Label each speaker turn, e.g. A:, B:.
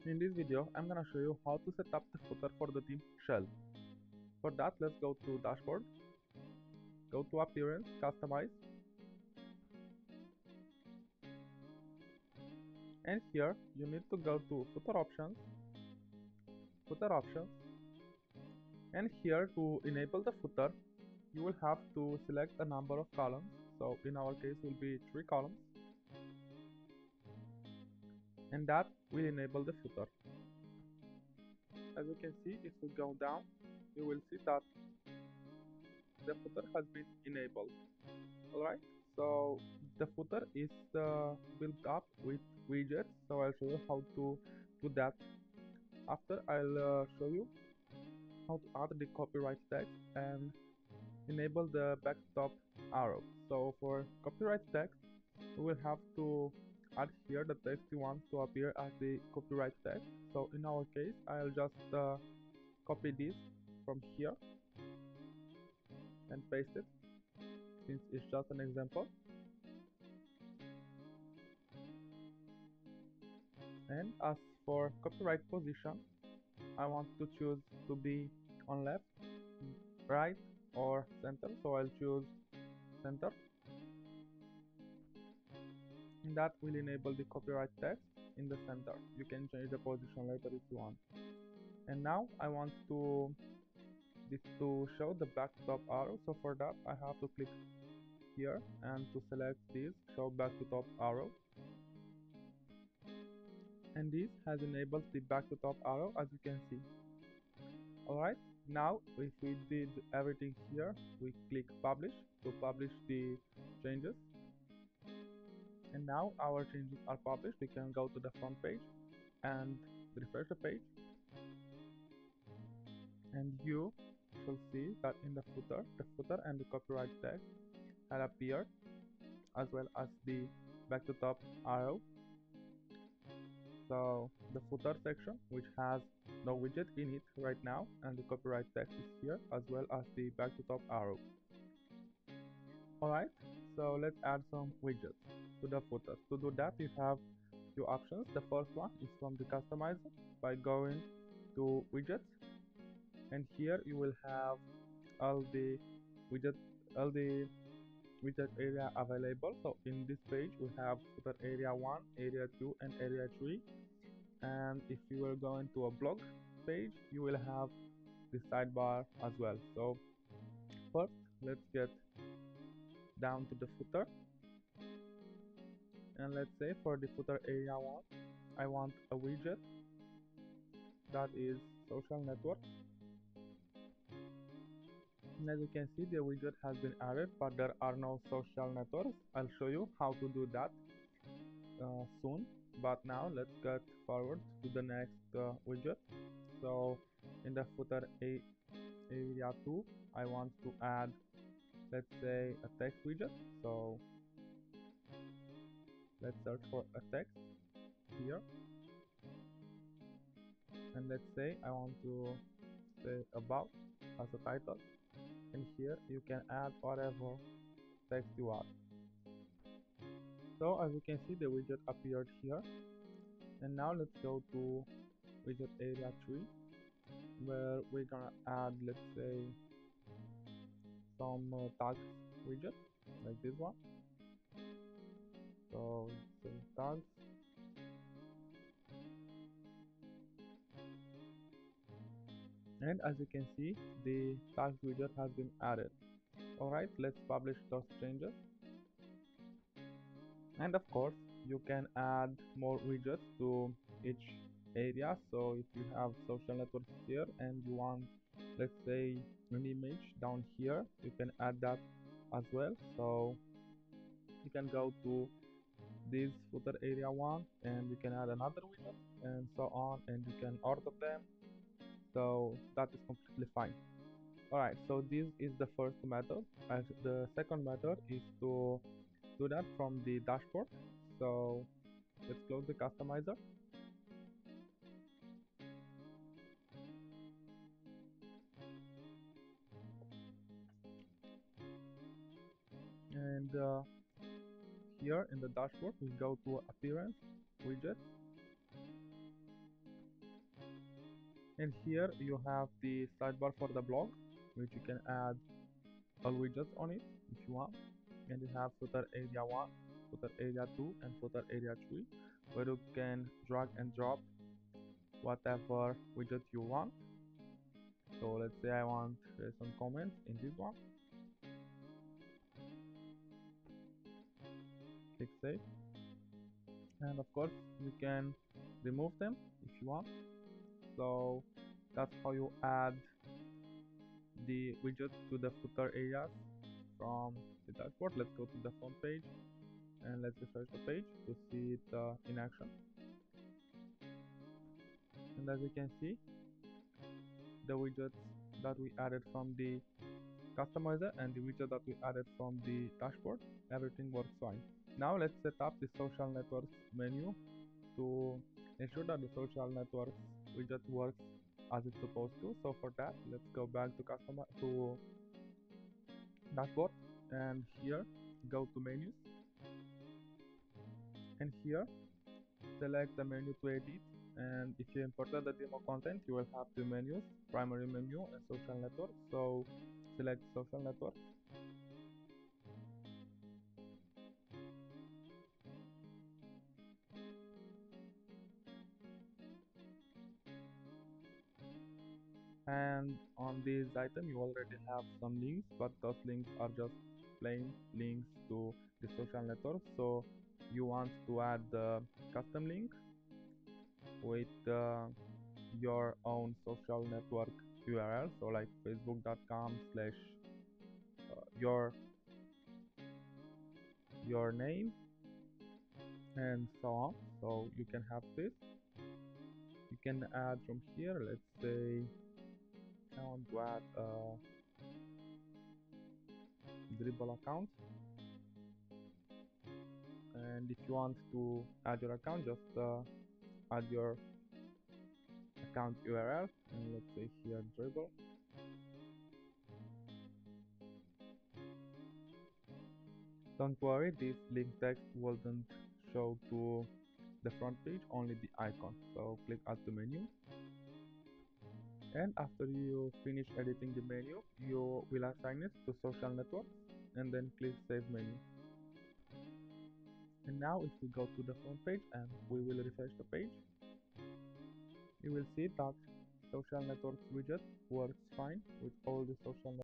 A: In this video, I'm gonna show you how to set up the footer for the theme shell. For that, let's go to Dashboard, go to Appearance, Customize, and here you need to go to Footer Options, and here to enable the footer, you will have to select a number of columns. So in our case, will be 3 columns, and that will enable the footer. As you can see, if we go down, you will see that the footer has been enabled. Alright, so the footer is built up with widgets, so I'll show you how to do that. After, I'll show you how to add the copyright text and enable the backstop arrow. So for copyright text, we will have to add here the text you want to appear as the copyright text. So in our case, I'll just copy this from here and paste it, since it's just an example. And as for copyright position, I want to choose to be on left, right, or center, so I'll choose center. And that will enable the copyright text in the center. You can change the position later if you want. And now I want this to show the back-to-top arrow, so for that I have to click here and to select this show back-to-top arrow. And this has enabled the back-to-top arrow, as you can see. Alright, now if we did everything here, we click publish to publish the changes. And now our changes are published. We can go to the front page and refresh the page. And you shall see that in the footer and the copyright text had appeared, as well as the back to top arrow. So the footer section, which has no widget in it right now, and the copyright text is here, as well as the back to top arrow. Alright, so let's add some widgets to the footer. To do that, you have few options. The first one is from the customizer by going to widgets, and here you will have all the widget all the widget area available. So in this page we have footer area 1, area 2, and area 3. And if you are going to a blog page, you will have the sidebar as well. So first, let's get down to the footer, and let's say for the footer area 1, I want a widget that is social network. And as you can see, the widget has been added, but there are no social networks. I'll show you how to do that soon. But now let's get forward to the next widget. So in the footer area 2, I want to add, let's say, a text widget. So let's search for a text here, and let's say I want to say about as a title, and here you can add whatever text you want. So as you can see, the widget appeared here. And now let's go to widget area 3, where we're gonna add, let's say, some tags widget like this one. So let's say tags, and as you can see, the tags widget has been added. Alright, let's publish those changes. And of course, you can add more widgets to each area. So if you have social networks here and you want, let's say, an image down here, you can add that as well. So you can go to this footer area 1 and you can add another widget and so on, and you can order them, so that is completely fine. Alright, so this is the first method, and the second method is to do that from the dashboard. So let's close the customizer, and here in the dashboard we go to appearance, widget, And here you have the sidebar for the blog, which you can add all widgets on it if you want. And you have footer area 1, footer area 2, and footer area 3, where you can drag and drop whatever widget you want. So let's say I want some comments in this one. Click save. And of course you can remove them if you want. So that's how you add the widget to the footer areas from the dashboard. Let's go to the front page and let's refresh the page to see it in action. And as you can see, the widgets that we added from the customizer and the widget that we added from the dashboard, everything works fine. Now let's set up the social networks menu to ensure that the social networks widget works as it's supposed to. So for that, let's go back to customer to dashboard, and here go to menus, and here select the menu to edit. And if you imported the demo content, you will have two menus, primary menu and social network. So select social network, and on this item you already have some links, but those links are just plain links to the social network. So you want to add the custom link with your own social network URL, so like facebook.com slash your name and so on. So you can have this. You can add from here, let's say I want to add a dribble account, and if you want to add your account, just add your account URL, and let's say here dribble. Don't worry, this link text wouldn't show to the front page, only the icon. So click add to menu, and after you finish editing the menu, you will assign it to social network, and then click save menu. And now if we go to the front page and we will refresh the page, you will see that social networks widget works fine with all the social